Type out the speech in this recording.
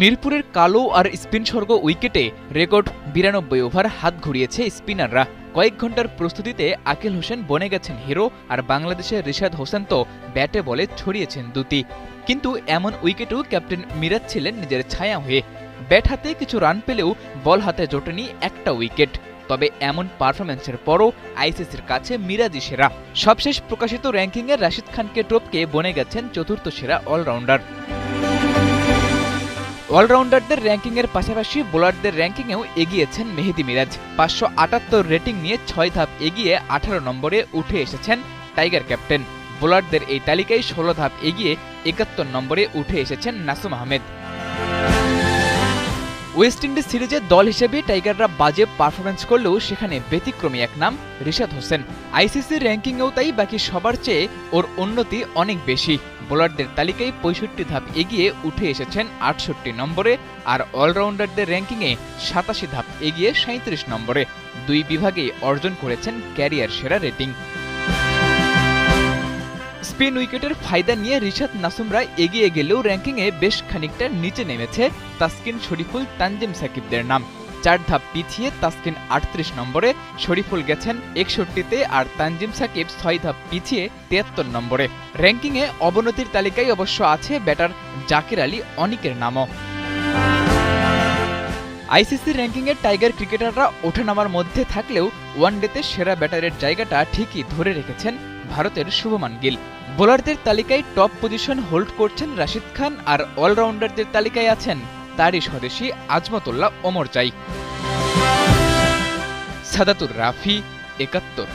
মিরপুরের কালো আর স্পিন স্বর্গ উইকেটে রেকর্ড ৯২ ওভার হাত ঘুরিয়েছে স্পিনাররা। কয়েক ঘন্টার প্রস্তুতিতে আকিল হোসেন বনে গেছেন হিরো, আর বাংলাদেশের রিশাদ হোসেন তো ব্যাটে বলে ছড়িয়েছেন দুটি। কিন্তু এমন উইকেটেও ক্যাপ্টেন মিরাজ ছিলেন নিজের ছায়া হয়ে। ব্যাট হাতে কিছু রান পেলেও বল হাতে জোটেনি একটা উইকেট। তবে এমন পারফরম্যান্সের পরও আইসিসির কাছে মিরাজই সেরা। সবশেষ প্রকাশিত র্যাঙ্কিংয়ে রাশিদ খানকে টপকে বনে গেছেন চতুর্থ সেরা অলরাউন্ডার। অলরাউন্ডারদের র্যাঙ্কিংয়ের পাশাপাশি বোলারদের র্যাঙ্কিংয়েও এগিয়েছেন মেহেদী মিরাজ। ৫৭৮ রেটিং নিয়ে ৬ ধাপ এগিয়ে ১৮ নম্বরে উঠে এসেছেন টাইগার ক্যাপ্টেন। বোলারদের এই তালিকায় ১৬ ধাপ এগিয়ে ৭১ নম্বরে উঠে এসেছেন নাসুম আহমেদ। ওয়েস্ট ইন্ডিজ সিরিজে দল হিসেবে টাইগাররা বাজে পারফরম্যান্স করলেও সেখানে ব্যতিক্রমী এক নাম রিশাদ হোসেন। আইসিসি র্যাঙ্কিংয়েও তাই বাকি সবার চেয়ে ওর উন্নতি অনেক বেশি। বোলারদের তালিকায় ৬৫ ধাপ এগিয়ে উঠে এসেছেন ৬৮ নম্বরে, আর অলরাউন্ডারদের র্যাঙ্কিংয়ে ৮৭ ধাপ এগিয়ে ৩৭ নম্বরে। দুই বিভাগেই অর্জন করেছেন ক্যারিয়ার সেরা রেটিং। স্পিন উইকেটের ফায়দা নিয়ে রিশাদ নাসুমরা এগিয়ে গেলেও র্যাঙ্কিংয়ে বেশ খানিকটা নিচে নেমেছে তাসকিন, শরীফুল, তানজিম সাকিবদের নাম। ৪ ধাপ পিছিয়ে তাসকিন ৩৮ নম্বরে, শরীফুল গেছেন ৬১তে, আর তানজিম সাকিব ৬ ধাপ পিছিয়ে ৭৩ নম্বরে। র্যাঙ্কিংয়ে অবনতির তালিকায় অবশ্য আছে ব্যাটার জাকির আলী অনিকের নামও। আইসিসি র্যাঙ্কিংয়ে টাইগার ক্রিকেটাররা ওঠানামার মধ্যে থাকলেও ওয়ানডেতে সেরা ব্যাটারের জায়গাটা ঠিকই ধরে রেখেছেন ভারতের শুভমান গিল। বোলারদের তালিকায় টপ পজিশন হোল্ড করছেন রাশিদ খান, আর অলরাউন্ডারদের তালিকায় আছেন তারই স্বদেশী আজমতুল্লাহ ওমরজাই। সাদাতুর রাফি, ৭১।